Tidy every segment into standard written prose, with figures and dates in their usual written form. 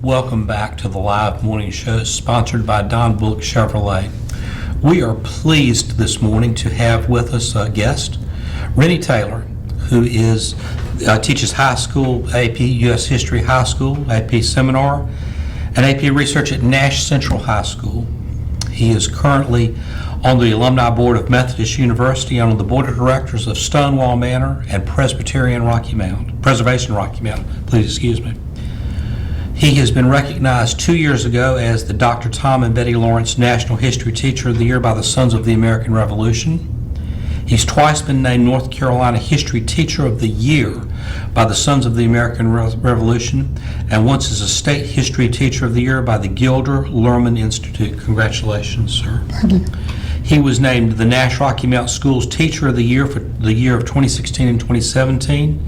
Welcome back to the live morning show sponsored by Don Bullock Chevrolet. We are pleased this morning to have with us a guest, Renny Taylor, who teaches high school AP, U.S. History High School, AP Seminar, and AP Research at Nash Central High School. He is currently on the Alumni Board of Methodist University and on the Board of Directors of Stonewall Manor and Preservation Rocky Mount. Please excuse me. He has been recognized 2 years ago as the Dr. Tom and Betty Lawrence National History Teacher of the Year by the Sons of the American Revolution. He's twice been named North Carolina History Teacher of the Year by the Sons of the American Revolution, and once as a State History Teacher of the Year by the Gilder Lehrman Institute. Congratulations, sir. Thank you. He was named the Nash Rocky Mount Schools Teacher of the Year for the year of 2016 and 2017.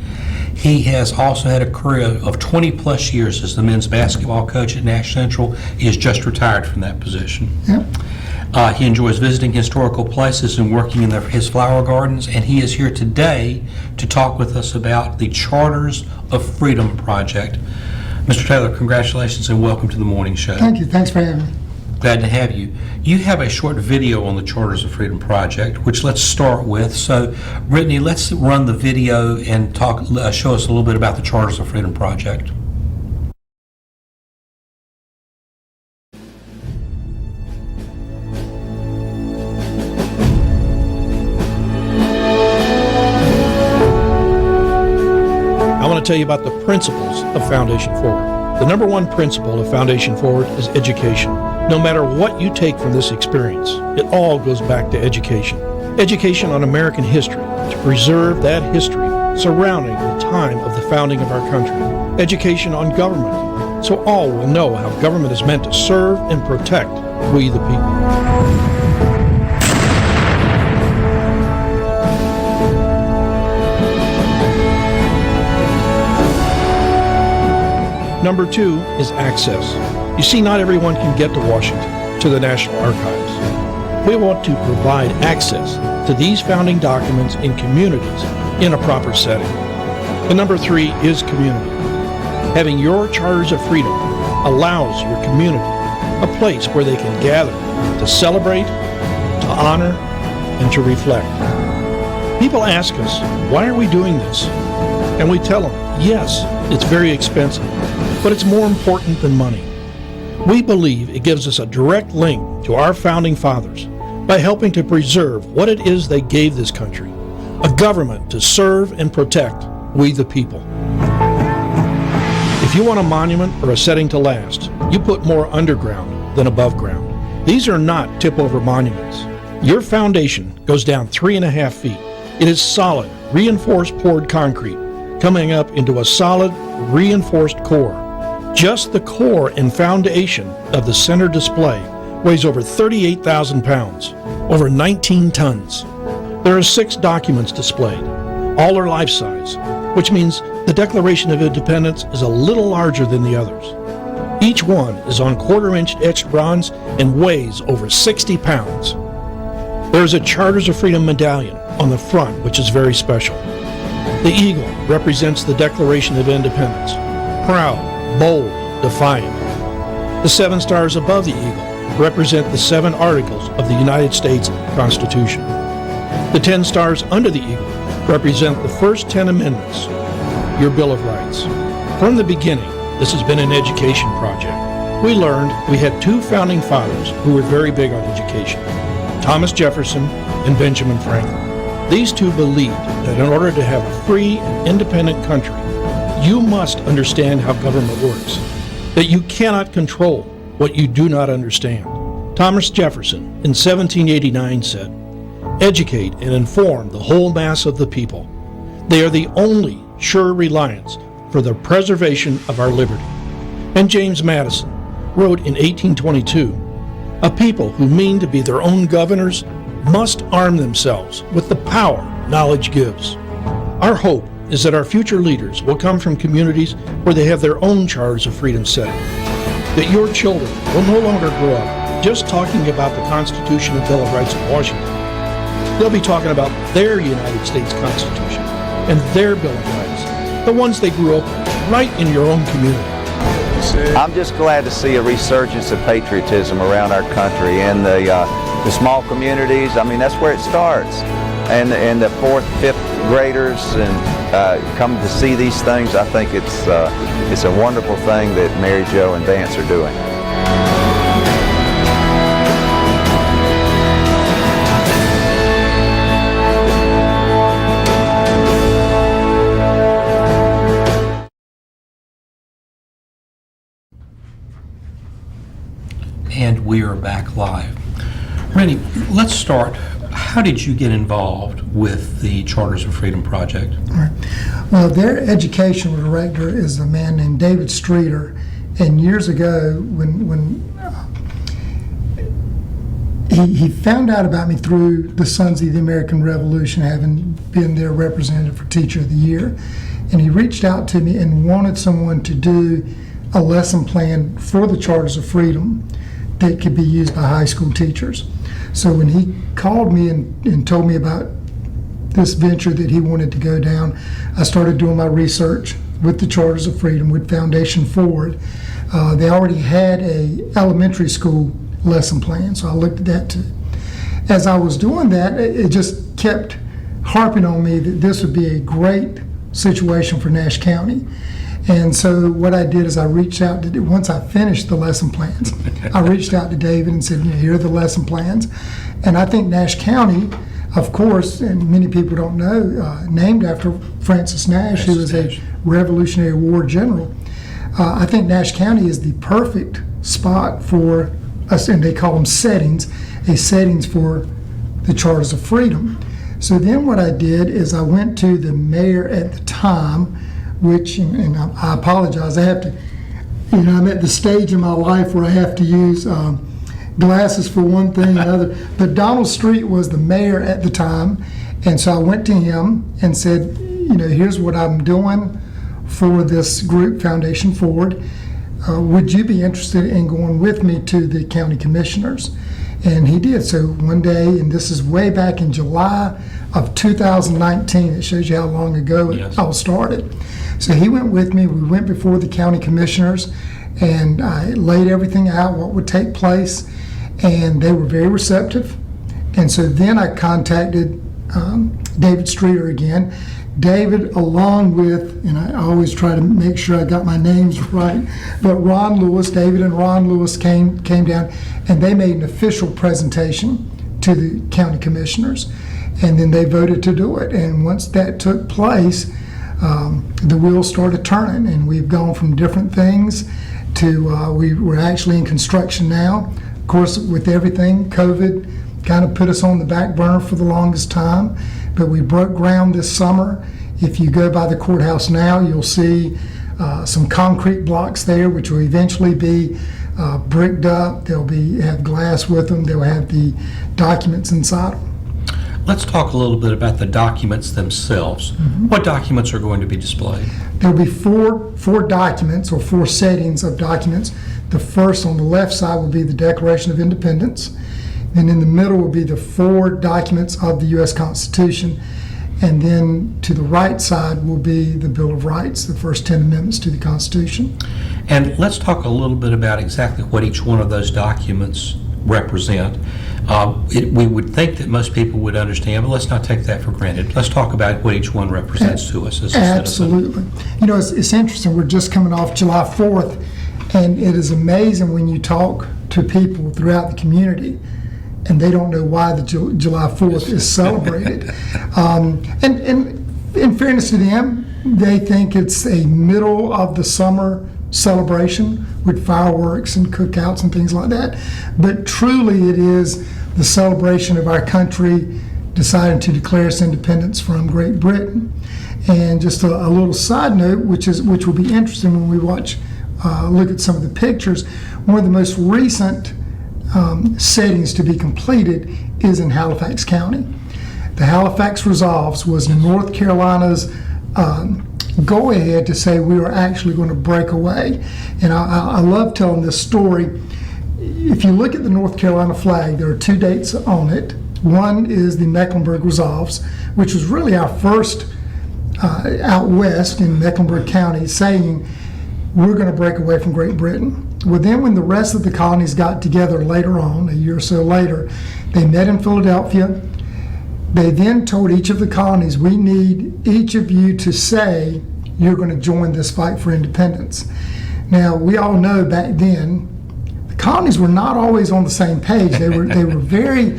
He has also had a career of 20 plus years as the men's basketball coach at Nash Central. He is just retired from that position. Yep. He enjoys visiting historical places and working in his flower gardens, and he is here today to talk with us about the Charters of Freedom Project. Mr. Taylor, congratulations and welcome to the morning show. Thank you. Thanks for having me. Glad to have you. You have a short video on the Charters of Freedom Project, which let's start with. So, Brittany, let's run the video and show us a little bit about the Charters of Freedom Project. I want to tell you about the principles of Foundation Forward. The number one principle of Foundation Forward is education. No matter what you take from this experience, it all goes back to education. Education on American history, to preserve that history surrounding the time of the founding of our country. Education on government, so all will know how government is meant to serve and protect we the people. Number two is access. You see, not everyone can get to Washington, to the National Archives. We want to provide access to these founding documents in communities in a proper setting. And number three is community. Having your Charters of Freedom allows your community a place where they can gather to celebrate, to honor, and to reflect. People ask us, why are we doing this? And we tell them, yes, it's very expensive, but it's more important than money. We believe it gives us a direct link to our founding fathers by helping to preserve what it is they gave this country, a government to serve and protect we the people. If you want a monument or a setting to last, you put more underground than above ground. These are not tip-over monuments. Your foundation goes down 3.5 feet. It is solid, reinforced poured concrete coming up into a solid, reinforced core. Just the core and foundation of the center display weighs over 38,000 pounds, over 19 tons. There are 6 documents displayed. All are life-size, which means the Declaration of Independence is a little larger than the others. Each one is on 1/4-inch etched bronze and weighs over 60 pounds. There is a Charters of Freedom medallion on the front, which is very special. The eagle represents the Declaration of Independence, proud, bold, defiant. The 7 stars above the eagle represent the 7 articles of the United States Constitution. The 10 stars under the eagle represent the first 10 amendments, your Bill of Rights. From the beginning, this has been an education project. We learned we had 2 founding fathers who were very big on education, Thomas Jefferson and Benjamin Franklin. These 2 believed that in order to have a free and independent country, you must understand how government works, that you cannot control what you do not understand. Thomas Jefferson in 1789 said, "Educate and inform the whole mass of the people. They are the only sure reliance for the preservation of our liberty." And James Madison wrote in 1822, "A people who mean to be their own governors must arm themselves with the power knowledge gives." Our hope is that our future leaders will come from communities where they have their own Charters of Freedom setting, that your children will no longer grow up just talking about the Constitution and Bill of Rights in Washington. They'll be talking about their United States Constitution and their Bill of Rights, the ones they grew up with, right in your own community. I'm just glad to see a resurgence of patriotism around our country and the small communities. I mean, that's where it starts. And the fourth, fifth graders and come to see these things. I think it's a wonderful thing that Mary Jo and Vance are doing. And we are back live. Renny, let's start. How did you get involved with the Charters of Freedom Project? All right. Well, their educational director is a man named David Streeter, and years ago, when he found out about me through the Sons of the American Revolution, having been their representative for Teacher of the Year, and he reached out to me and wanted someone to do a lesson plan for the Charters of Freedom that could be used by high school teachers. So when he called me and told me about this venture that he wanted to go down, I started doing my research with the Charters of Freedom, with Foundation Forward. They already had a elementary school lesson plan, so I looked at that too. As I was doing that, it just kept harping on me that this would be a great situation for Nash County. And so what I did is I reached out to, once I finished the lesson plans, I reached out to David and said, here are the lesson plans. And I think Nash County, of course, and many people don't know, named after Francis Nash, who was a Revolutionary War general. I think Nash County is the perfect spot for us, and they call them settings, for the Charters of Freedom. So then what I did is I went to the mayor at the time, which, and I apologize, I have to, I'm at the stage in my life where I have to use glasses for one thing and another, but Donald Street was the mayor at the time, and so I went to him and said, here's what I'm doing for this group, Foundation Forward. Would you be interested in going with me to the county commissioners? And he did. So one day, and this is way back in July of 2019, it shows you how long ago it all started. So he went with me. We went before the county commissioners, and I laid everything out, what would take place, and they were very receptive. And so then I contacted David Streeter again. David, along with, and I always try to make sure I got my names right, but Ron Lewis, David and Ron Lewis came down, and they made an official presentation to the county commissioners, and then they voted to do it. And once that took place, the wheels started turning, and we've gone from different things to we're actually in construction now. Of course, with everything, COVID kind of put us on the back burner for the longest time, but we broke ground this summer. If you go by the courthouse now, you'll see some concrete blocks there, which will eventually be bricked up. They'll have glass with them. They'll have the documents inside them. Let's talk a little bit about the documents themselves. Mm-hmm. What documents are going to be displayed? There'll be four documents, or four settings of documents. The first on the left side will be the Declaration of Independence. Then in the middle will be the four documents of the U.S. Constitution. And then to the right side will be the Bill of Rights, the first 10 amendments to the Constitution. And let's talk a little bit about exactly what each one of those documents represent. We would think that most people would understand, but let's not take that for granted. Let's talk about what each one represents to us as a Absolutely. citizen. It's interesting. We're just coming off July 4th, and it is amazing when you talk to people throughout the community and they don't know why the July 4th is celebrated. And in fairness to them, they think it's a middle of the summer celebration with fireworks and cookouts and things like that. But truly it is the celebration of our country deciding to declare its independence from Great Britain. And just a little side note, which will be interesting when we look at some of the pictures, one of the most recent settings to be completed is in Halifax County. The Halifax Resolves was North Carolina's go ahead to say we are actually going to break away. And I love telling this story. If you look at the North Carolina flag, there are two dates on it. One is the Mecklenburg Resolves, which was really our first out west in Mecklenburg County, saying we're going to break away from Great Britain. Well, then when the rest of the colonies got together later on, a year or so later, they met in Philadelphia. They then told each of the colonies, we need each of you to say you're going to join this fight for independence. Now, we all know back then, the colonies were not always on the same page. They were very,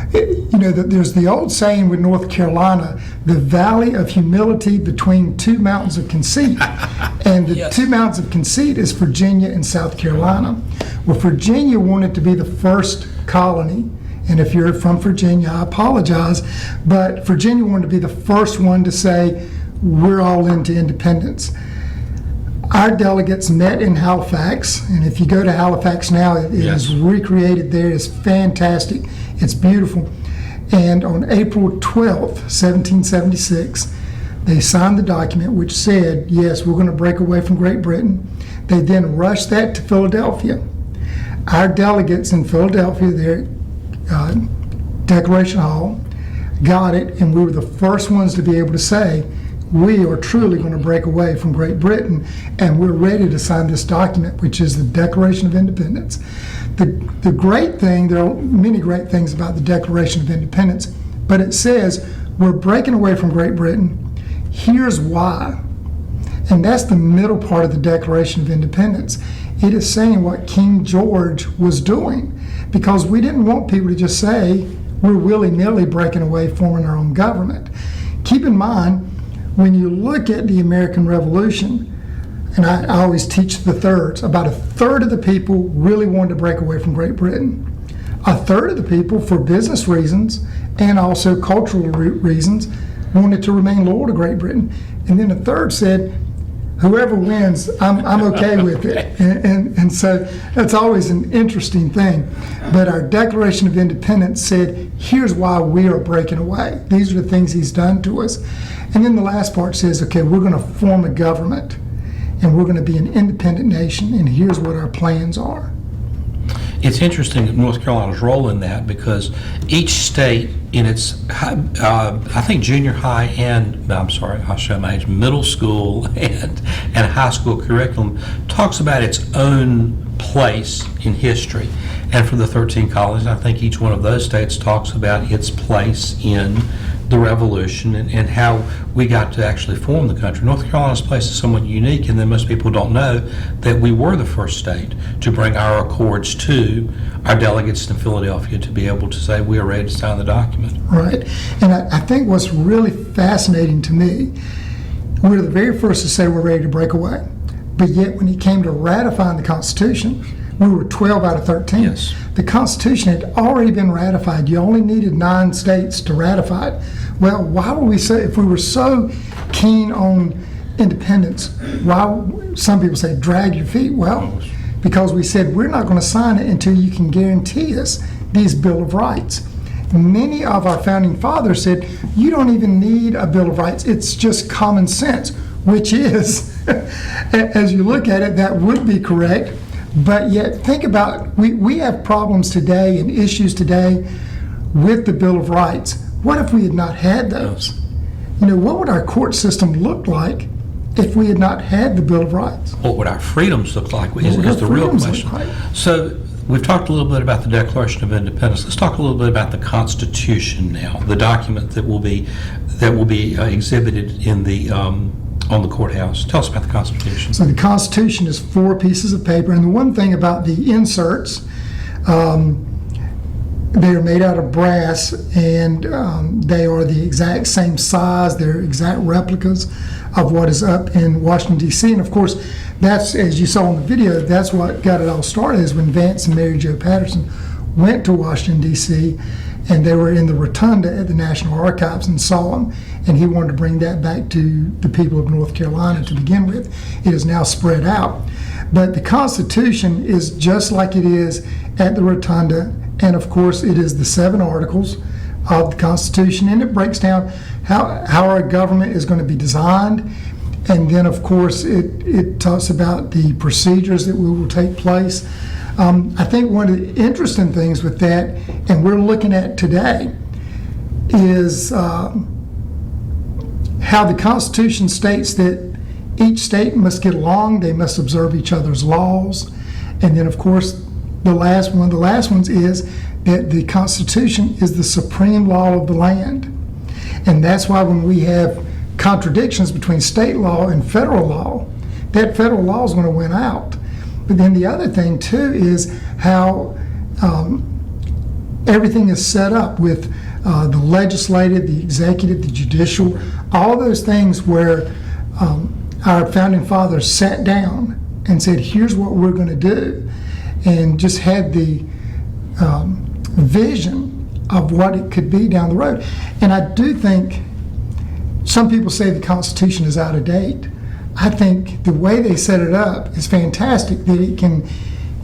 there's the old saying with North Carolina, the valley of humility between two mountains of conceit. And the Yes. two mountains of conceit is Virginia and South Carolina. Well, Virginia wanted to be the first colony. And if you're from Virginia, I apologize, but Virginia wanted to be the first one to say, we're all into independence. Our delegates met in Halifax, and if you go to Halifax now, it Yes. is recreated there. It's fantastic. It's beautiful. And on April 12th, 1776, they signed the document which said, yes, we're going to break away from Great Britain. They then rushed that to Philadelphia. Our delegates in Philadelphia, there at Declaration Hall, got it, and we were the first ones to be able to say, we are truly going to break away from Great Britain, and we're ready to sign this document, which is the Declaration of Independence. The great thing, there are many great things about the Declaration of Independence, but it says we're breaking away from Great Britain. Here's why. And that's the middle part of the Declaration of Independence. It is saying what King George was doing, because we didn't want people to just say we're willy-nilly breaking away, forming our own government. Keep in mind, when you look at the American Revolution, and I always teach the thirds, about a third of the people really wanted to break away from Great Britain. A third of the people, for business reasons and also cultural reasons, wanted to remain loyal to Great Britain. And then a third said, whoever wins, I'm okay with it. And so that's always an interesting thing. But our Declaration of Independence said, here's why we are breaking away. These are the things he's done to us. And then the last part says, okay, we're going to form a government, and we're going to be an independent nation, and here's what our plans are. It's interesting North Carolina's role in that, because each state in its, I think junior high and, I'm sorry, I'll show my age, middle school and high school curriculum talks about its own place in history. And for the 13 colonies, I think each one of those states talks about its place in the Revolution and how we got to actually form the country. North Carolina's place is somewhat unique, and then most people don't know that we were the first state to bring our accords to our delegates in Philadelphia to be able to say we are ready to sign the document. Right. And I think what's really fascinating to me, we're the very first to say we're ready to break away. But yet when it came to ratifying the Constitution, we were 12 out of 13. Yes. The Constitution had already been ratified. You only needed 9 states to ratify it. Well, why would we say, if we were so keen on independence, why, some people say, drag your feet? Well, because we said we're not going to sign it until you can guarantee us these Bill of Rights. Many of our founding fathers said, you don't even need a Bill of Rights. It's just common sense, which is, as you look at it, that would be correct. But yet, think about, we have problems today and issues today with the Bill of Rights. What if we had not had those? You know, what would our court system look like if we had not had the Bill of Rights? What would our freedoms look like is would our the real freedoms look question. like? So we've talked a little bit about the Declaration of Independence. Let's talk a little bit about the Constitution now, the document that will be exhibited in the on the courthouse. Tell us about the Constitution. So the Constitution is 4 pieces of paper, and the one thing about the inserts, they are made out of brass, and they are the exact same size. They're exact replicas of what is up in Washington, D.C. And of course, that's, as you saw in the video, that's what got it all started, is when Vance and Mary Jo Patterson went to Washington, D.C., and they were in the rotunda at the National Archives and saw them, and he wanted to bring that back to the people of North Carolina to begin with. It is now spread out. But the Constitution is just like it is at the rotunda, and of course it is the 7 articles of the Constitution, and it breaks down how our government is going to be designed, and then of course it talks about the procedures that will take place. I think one of the interesting things with that, and we're looking at today, is how the Constitution states that each state must get along, they must observe each other's laws. And then, of course, the last ones is that the Constitution is the supreme law of the land. And that's why when we have contradictions between state law and federal law, that federal law is going to win out. But then the other thing, too, is how everything is set up with the legislative, the executive, the judicial, all those things where our founding fathers sat down and said, here's what we're going to do, and just had the vision of what it could be down the road. And I do think some people say the Constitution is out of date. I think the way they set it up is fantastic, that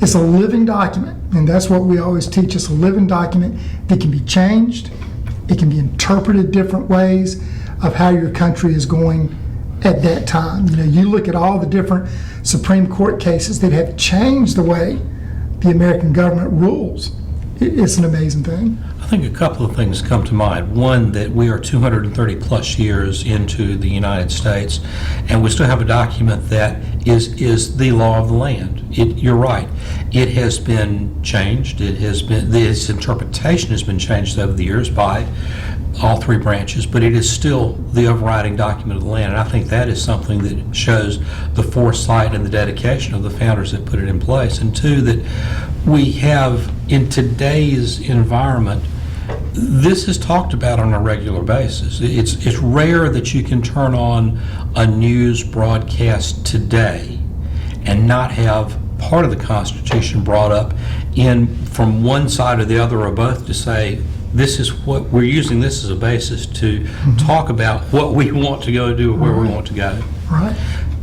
it's a living document, and that's what we always teach. It's a living document that can be changed. It can be interpreted different ways of how your country is going at that time. You know, you look at all the different Supreme Court cases that have changed the way the American government rules. It's an amazing thing. I think a couple of things come to mind. One, that we are 230 plus years into the United States, and we still have a document that is the law of the land. You're right. It has been changed. Its interpretation has been changed over the years by all three branches, but it is still the overriding document of the land. And I think that is something that shows the foresight and the dedication of the founders that put it in place. And two, that we have in today's environment, this is talked about on a regular basis. It's rare that you can turn on a news broadcast today and not have part of the Constitution brought up in from one side or the other or both to say, this is what we're using this as a basis to talk about what we want to go do or where we want to go. Right.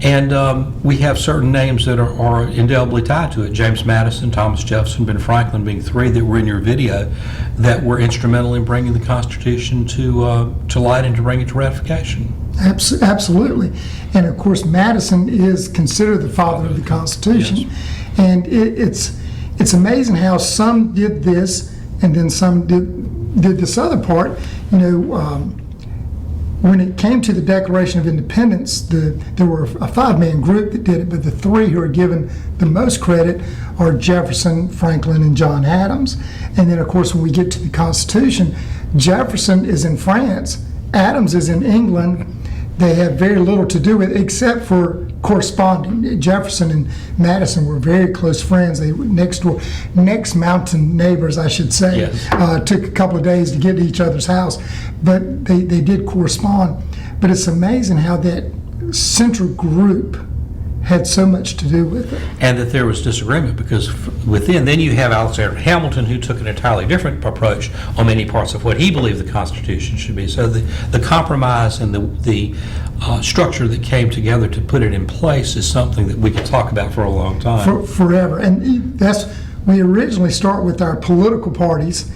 And we have certain names that are indelibly tied to it. James Madison, Thomas Jefferson, Ben Franklin being three that were in your video that were instrumental in bringing the Constitution to light and to bring it to ratification. Absolutely. And of course, Madison is considered the father of the Constitution. Yes. And it's amazing how some did this and then some did this other part. You know, when it came to the Declaration of Independence, there were a five-man group that did it, but the three who are given the most credit are Jefferson, Franklin, and John Adams. And then, of course, when we get to the Constitution, Jefferson is in France, Adams is in England. They have very little to do with it except for corresponding. Jefferson and Madison were very close friends. They were next mountain neighbors, I should say. Yes. Took a couple of days to get to each other's house, but they did correspond. But it's amazing how that central group had so much to do with it. And that there was disagreement because within, then you have Alexander Hamilton who took an entirely different approach on many parts of what he believed the Constitution should be. So the compromise and the structure that came together to put it in place is something that we could talk about for a long time. Forever. And we originally start with our political parties,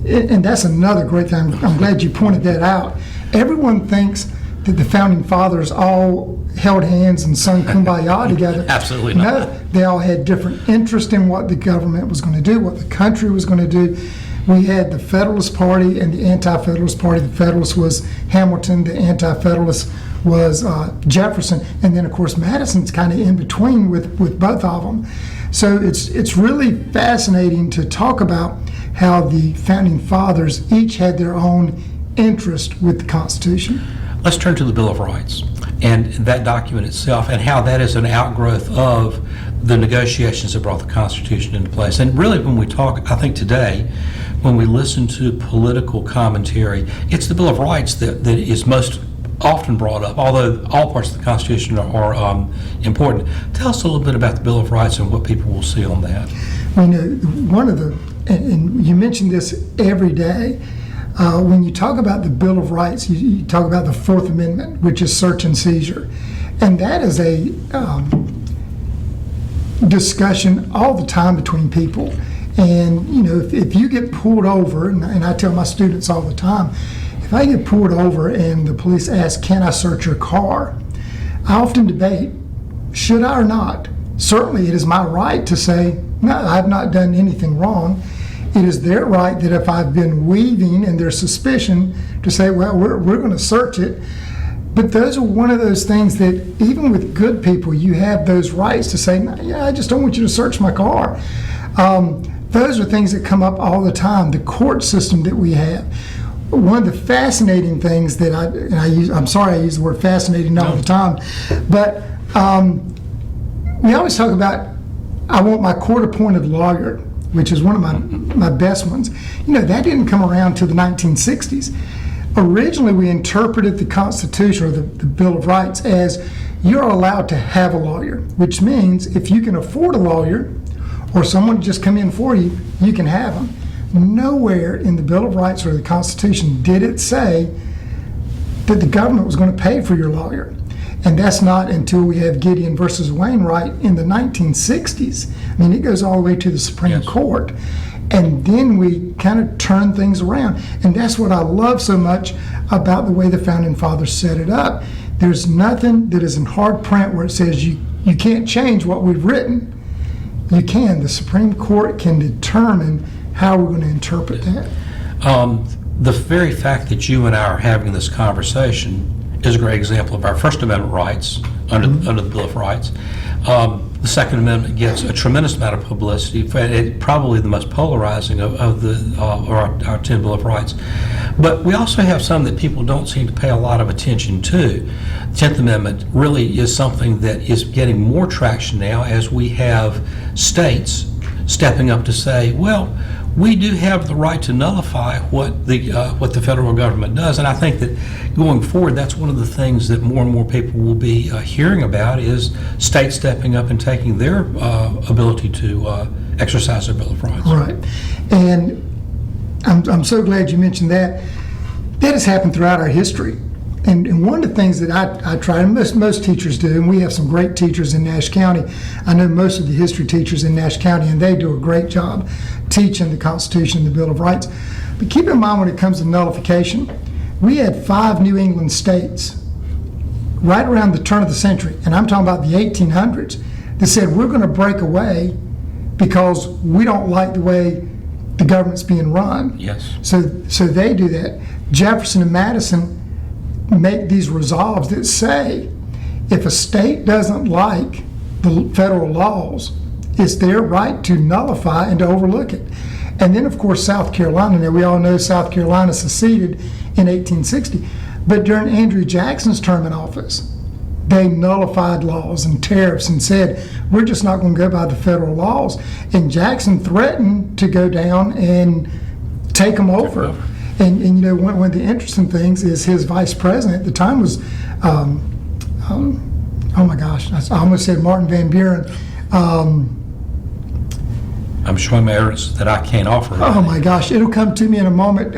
and that's another great thing. I'm glad you pointed that out. Everyone thinks that the founding fathers all held hands and sung Kumbaya together. Absolutely not. No, they all had different interest in what the government was going to do, what the country was going to do. We had the Federalist Party and the Anti-Federalist Party. The Federalist was Hamilton, the Anti-Federalist was Jefferson, and then of course Madison's kind of in between with both of them. So it's really fascinating to talk about how the founding fathers each had their own interest with the Constitution. Let's turn to the Bill of Rights and that document itself and how that is an outgrowth of the negotiations that brought the Constitution into place. And really when we talk, I think today, when we listen to political commentary, it's the Bill of Rights that is most often brought up, although all parts of the Constitution are important. Tell us a little bit about the Bill of Rights and what people will see on that. You know, and you mention this every day, when you talk about the Bill of Rights, you talk about the Fourth Amendment, which is search and seizure. And that is a discussion all the time between people. And, you know, if you get pulled over, and I tell my students all the time, if I get pulled over and the police ask, can I search your car? I often debate, should I or not? Certainly it is my right to say, no, I've not done anything wrong. It is their right that if I've been weaving and there's suspicion to say, well, we're going to search it. But those are one of those things that even with good people, you have those rights to say, "No, yeah, I just don't want you to search my car." Those are things that come up all the time. The court system that we have. One of the fascinating things that I'm sorry I use the word fascinating all the time, but we always talk about, I want my court-appointed lawyer, which is one of my best ones. That didn't come around till the 1960s. Originally, we interpreted the Constitution, or the Bill of Rights, as you're allowed to have a lawyer, which means if you can afford a lawyer or someone to just come in for you, you can have them. Nowhere in the Bill of Rights or the Constitution did it say that the government was going to pay for your lawyer. And that's not until we have Gideon versus Wainwright in the 1960s. I mean, it goes all the way to the Supreme Court. And then we kind of turn things around. And that's what I love so much about the way the Founding Fathers set it up. There's nothing that is in hard print where it says you can't change what we've written. You can. The Supreme Court can determine how we're going to interpret that. The very fact that you and I are having this conversation is a great example of our First Amendment rights under the Bill of Rights. The Second Amendment gets a tremendous amount of publicity, probably the most polarizing of our 10 Bill of Rights. But we also have some that people don't seem to pay a lot of attention to. The 10th Amendment really is something that is getting more traction now as we have states stepping up to say, well, we do have the right to nullify what the federal government does. And I think that going forward, that's one of the things that more and more people will be hearing about, is states stepping up and taking their ability to exercise their Bill of Rights. Right. And I'm so glad you mentioned that. That has happened throughout our history. And one of the things that I try, and most teachers do, and we have some great teachers in Nash County. I know most of the history teachers in Nash County, and they do a great job teaching the Constitution and the Bill of Rights. But keep in mind, when it comes to nullification, we had 5 New England states right around the turn of the century, and I'm talking about the 1800s, that said we're going to break away because we don't like the way the government's being run. Yes. So they do that. Jefferson and Madison make these resolves that say if a state doesn't like the federal laws, it's their right to nullify and to overlook it. And then, of course, South Carolina. Now, we all know South Carolina seceded in 1860, but during Andrew Jackson's term in office, they nullified laws and tariffs and said, we're just not going to go by the federal laws. And Jackson threatened to go down and take them over. And one of the interesting things is his vice president at the time was, oh my gosh, I almost said Martin Van Buren. I'm showing my errors that I can't offer. Oh my gosh, it'll come to me in a moment.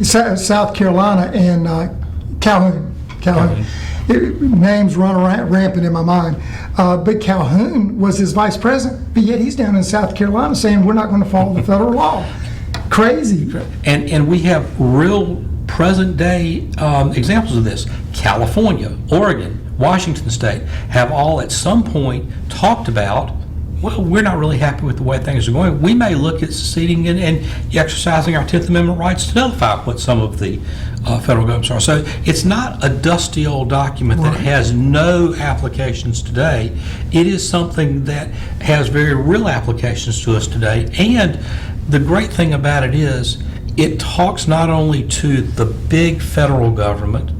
South Carolina and Calhoun. Names run rampant in my mind. But Calhoun was his vice president, but yet he's down in South Carolina saying we're not going to follow the federal law. Crazy. And we have real present day examples of this. California, Oregon, Washington State have all at some point talked about, well, we're not really happy with the way things are going. We may look at seceding and exercising our 10th Amendment rights to nullify what some of the federal governments are. So it's not a dusty old document that has no applications today. It is something that has very real applications to us today. And the great thing about it is it talks not only to the big federal government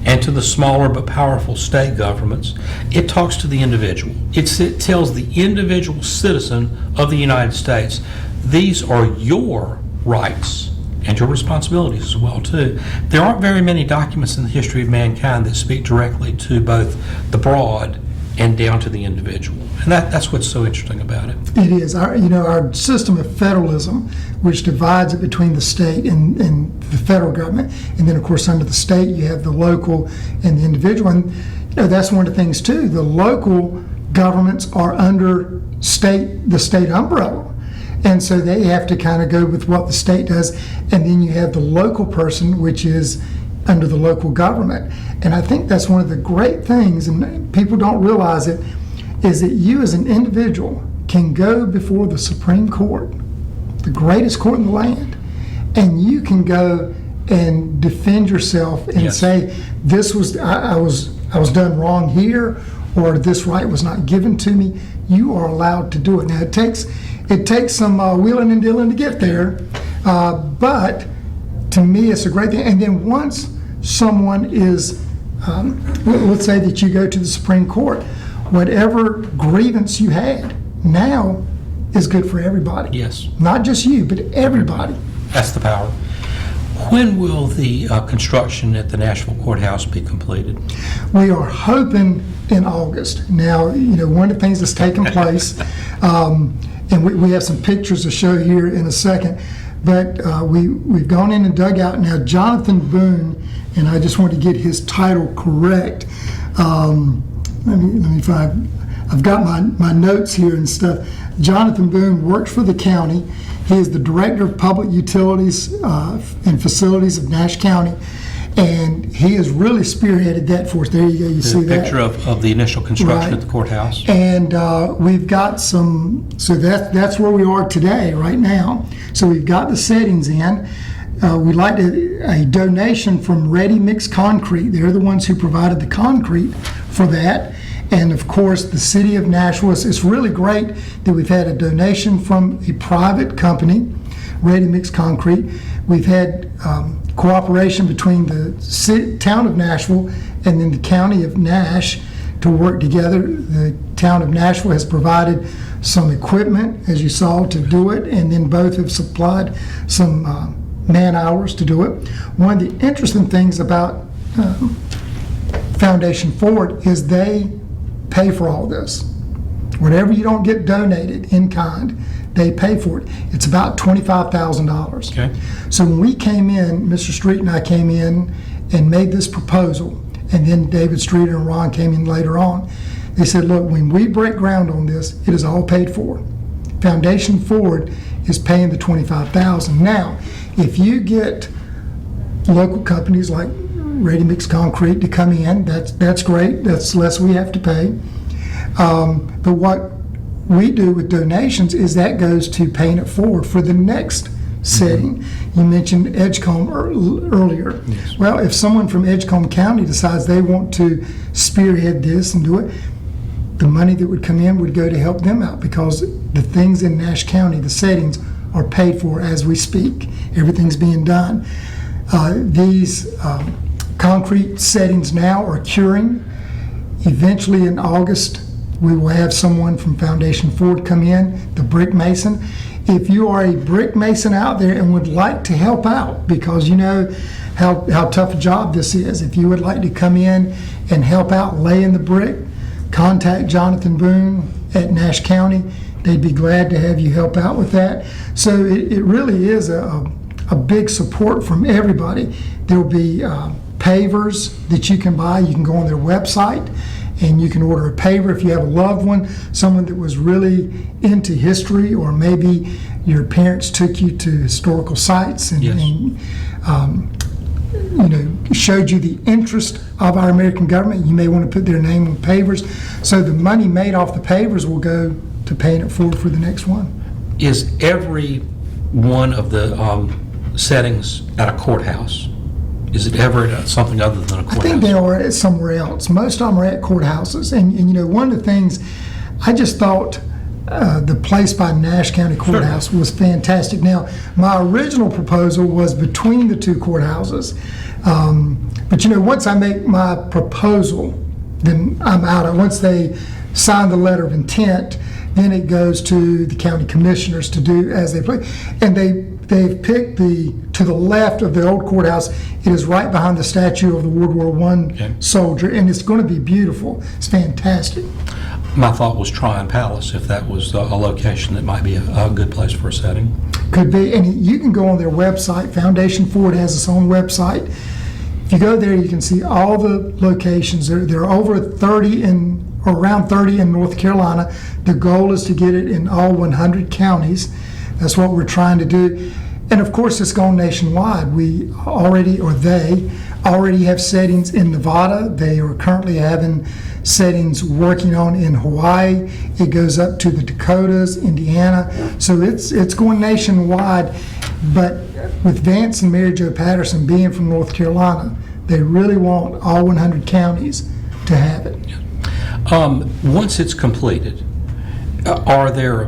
and to the smaller but powerful state governments, it talks to the individual. It tells the individual citizen of the United States, these are your rights and your responsibilities as well too. There aren't very many documents in the history of mankind that speak directly to both the broad and down to the individual. And that's what's so interesting about it. It is. Our system of federalism, which divides it between the state and the federal government, and then, of course, under the state, you have the local and the individual. And that's one of the things, too. The local governments are under the state umbrella. And so they have to kind of go with what the state does. And then you have the local person, which is under the local government. And I think that's one of the great things, and people don't realize it, is that you as an individual can go before the Supreme Court, the greatest court in the land, and you can go and defend yourself and Yes. say, this was, I was done wrong here, or this right was not given to me, you are allowed to do it. Now, it takes some wheeling and dealing to get there, but to me, it's a great thing. And then once someone is, let's say that you go to the Supreme Court, whatever grievance you had now is good for everybody. Yes. Not just you, but everybody. That's the power. When will the construction at the Nashville Courthouse be completed? We are hoping in August. Now, one of the things that's taken place, and we have some pictures to show here in a second, but we've gone in and dug out. Now, Jonathan Boone, and I just want to get his title correct. Let me find, I've got my notes here and stuff. Jonathan Boone works for the county. He is the Director of Public Utilities and Facilities of Nash County, and he has really spearheaded that for us. There you go, you see The that? picture of the initial construction Right. at the courthouse. And we've got some, so that's where we are today, right now. So we've got the settings in. We'd like a donation from Ready Mix Concrete. They're the ones who provided the concrete for that. And of course, the city of Nashville. It's really great that we've had a donation from a private company, Ready Mix Concrete. We've had cooperation between the town of Nashville and then the county of Nash to work together. The town of Nashville has provided some equipment, as you saw, to do it, and then both have supplied some man hours to do it. One of the interesting things about Foundation Forward is they pay for all this. Whatever you don't get donated in kind, they pay for it. It's about $25,000. Okay. So when we came in, Mr. Street and I came in and made this proposal, and then David Streeter and Ron came in later on, they said, look, when we break ground on this, it is all paid for. Foundation Forward is paying the $25,000. Now, if you get local companies like Ready Mix Concrete to come in, that's great. That's less we have to pay. But what we do with donations is that goes to paying it forward for the next setting. You mentioned Edgecombe earlier. Yes. Well, if someone from Edgecombe County decides they want to spearhead this and do it, the money that would come in would go to help them out, because the things in Nash County, the settings, are paid for as we speak. Everything's being done. These concrete settings now are curing. Eventually in August, we will have someone from Foundation Forward come in, the brick mason. If you are a brick mason out there and would like to help out, because you know how tough a job this is, if you would like to come in and help out laying the brick, contact Jonathan Boone at Nash County. They'd be glad to have you help out with that. So it really is a big support from everybody. There will be pavers that you can buy. You can go on their website and you can order a paver if you have a loved one, someone that was really into history, or maybe your parents took you to historical sites and, Yes. showed you the interest of our American government. You may want to put their name on pavers. So the money made off the pavers will go to paying it forward for the next one. Is every one of the settings at a courthouse? Is it ever at something other than a courthouse? I think they are at somewhere else. Most of them are at courthouses. And one of the things, I just thought the place by Nash County Courthouse was fantastic. Now, my original proposal was between the two courthouses. But once I make my proposal, then I'm out. Once they sign the letter of intent, then it goes to the county commissioners to do as they please. And they've picked to the left of the old courthouse. It is right behind the statue of the World War I soldier, and it's going to be beautiful. It's fantastic. My thought was Tryon Palace, if that was a location that might be a good place for a setting. Could be, and you can go on their website. Foundation Forward has its own website. If you go there, you can see all the locations. There are over 30 around 30 in North Carolina. The goal is to get it in all 100 counties. That's what we're trying to do. And of course, it's gone nationwide. They already have settings in Nevada. They are currently having settings working on in Hawaii. It goes up to the Dakotas, Indiana. So it's going nationwide. But with Vance and Mary Jo Patterson being from North Carolina, they really want all 100 counties to have it. Once it's completed, are there,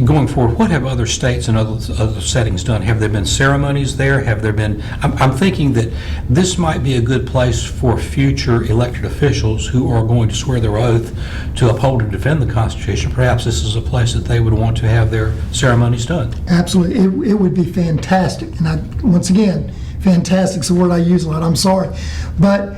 going forward, what have other states and other settings done? Have there been ceremonies there? Have there been, I'm thinking that this might be a good place for future elected officials who are going to swear their oath to uphold and defend the Constitution. Perhaps this is a place that they would want to have their ceremonies done. Absolutely. It would be fantastic. And once again, fantastic is a word I use a lot. I'm sorry. But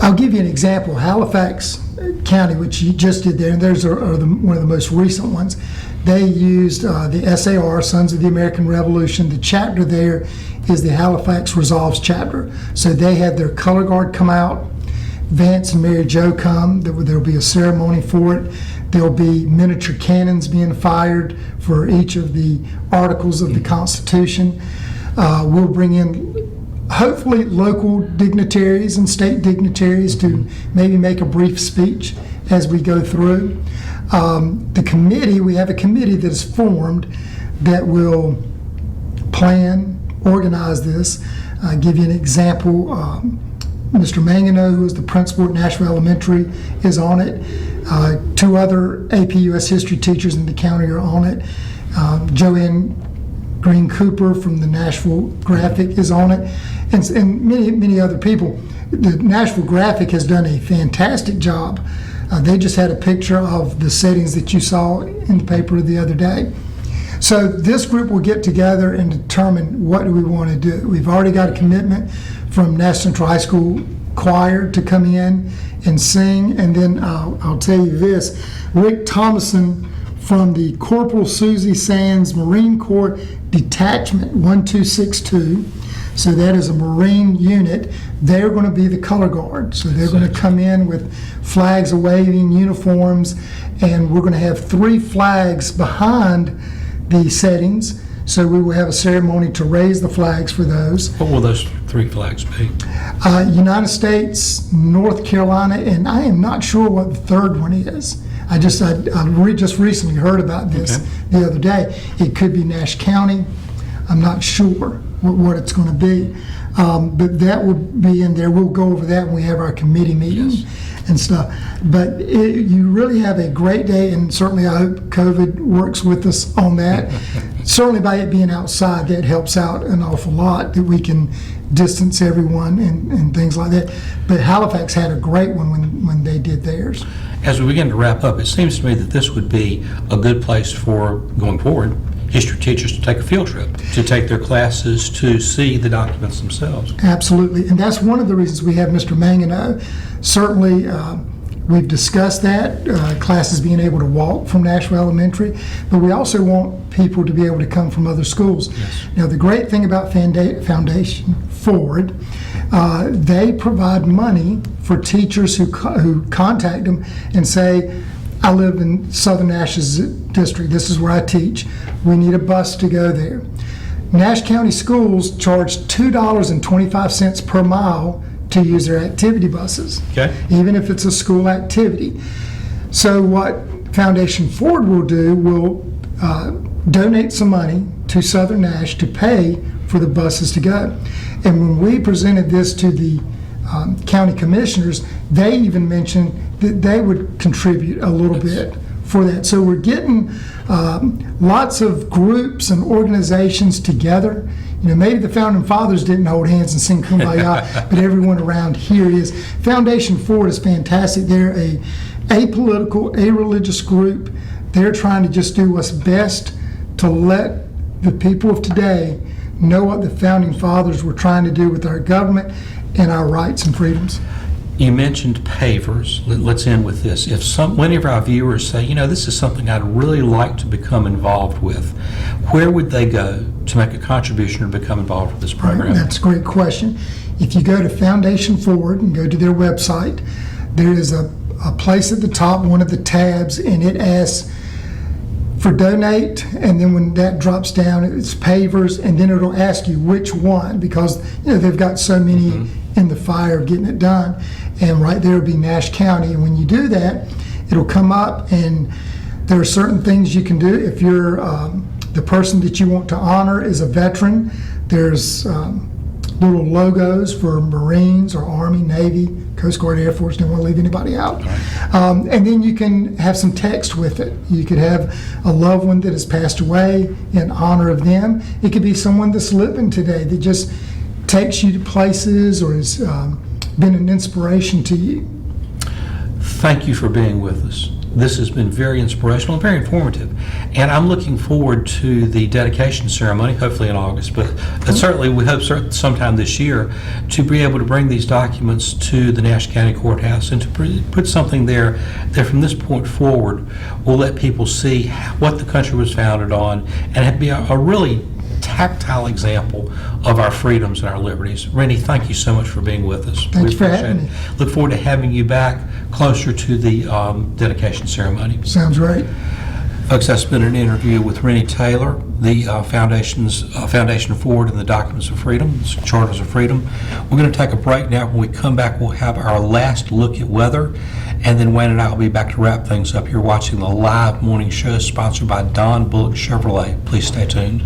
I'll give you an example. Halifax County, which you just did there, and those are one of the most recent ones. They used the SAR, Sons of the American Revolution. The chapter there is the Halifax Resolves chapter. So they had their color guard come out. Vance and Mary Jo come. There'll be a ceremony for it. There'll be miniature cannons being fired for each of the articles of the Constitution. We'll bring in hopefully local dignitaries and state dignitaries to maybe make a brief speech as we go through. The committee, we have a committee that is formed that will plan, organize this. I'll give you an example. Mr. Mangano, who is the principal at Nashville Elementary, is on it. 2 other AP US history teachers in the county are on it. Joanne Green Cooper from the Nashville Graphic is on it, and many other people. The Nashville Graphic has done a fantastic job. They just had a picture of the settings that you saw in the paper the other day. So this group will get together and determine what do we want to do. We've already got a commitment from Nash Central High School choir to come in and sing, and then I'll tell you this, Rick Thomason from the Corporal Susie Sands Marine Corps Detachment 1262. So that is a Marine unit. They're going to be the color guard. So they're going to come in with flags waving, uniforms, and we're going to have 3 flags behind the settings. So we will have a ceremony to raise the flags for those. What will those 3 flags be? United States, North Carolina, and I am not sure what the 3rd one is. I just recently heard about this the other day. It could be Nash County. I'm not sure what it's going to be. But that will be in there. We'll go over that when we have our committee meeting and stuff. But you really have a great day, and certainly I hope COVID works with us on that. Certainly by it being outside, that helps out an awful lot, that we can distance everyone and things like that. But Halifax had a great one when they did theirs. As we begin to wrap up, it seems to me that this would be a good place for, going forward, history teachers to take a field trip, to take their classes, to see the documents themselves. Absolutely, and that's one of the reasons we have Mr. Mangano. Certainly, we've discussed that, classes being able to walk from Nashville Elementary, but we also want people to be able to come from other schools. Yes. Now, the great thing about Foundation Forward, they provide money for teachers who contact them and say, I live in Southern Nash's district, this is where I teach, we need a bus to go there. Nash County Schools charge $2.25 per mile to use their activity buses, even if it's a school activity. So what Foundation Forward will do, will donate some money to Southern Nash to pay for the buses to go. And when we presented this to the county commissioners, they even mentioned that they would contribute a little bit for that. So we're getting lots of groups and organizations together. You know, maybe the Founding Fathers didn't hold hands and sing Kumbaya, but everyone around here is. Foundation Forward is fantastic. They're a apolitical, a-religious group. They're trying to just do what's best to let the people of today know what the Founding Fathers were trying to do with our government and our rights and freedoms. You mentioned pavers. Let's end with this. If any of our viewers say, you know, this is something I'd really like to become involved with, where would they go to make a contribution or become involved with this program? That's a great question. If you go to Foundation Forward and go to their website, there is a place at the top, one of the tabs, and it asks for donate, and then when that drops down, it's pavers, and then it'll ask you which one, because they've got so many in the fire getting it done, and right there will be Nash County. And when you do that, it'll come up, and there are certain things you can do. If you're the person that you want to honor is a veteran, there's little logos for Marines or Army, Navy, Coast Guard, Air Force. Don't want to leave anybody out. And then you can have some text with it. You could have a loved one that has passed away in honor of them. It could be someone that's living today that just takes you to places or has been an inspiration to you. Thank you for being with us. This has been very inspirational and very informative. And I'm looking forward to the dedication ceremony, hopefully in August, but certainly we hope sometime this year to be able to bring these documents to the Nash County Courthouse and to put something there that from this point forward will let people see what the country was founded on and be a really tactile example of our freedoms and our liberties. Renny, thank you so much for being with us. Thanks for having me. Look forward to having you back closer to the dedication ceremony. Sounds great. Folks, that's been an interview with Renny Taylor, the Foundation Forward and the Documents of Freedom, Charters of Freedom. We're going to take a break now. When we come back, we'll have our last look at weather, and then Wayne and I will be back to wrap things up. You're watching the live morning show sponsored by Don Bullock Chevrolet. Please stay tuned.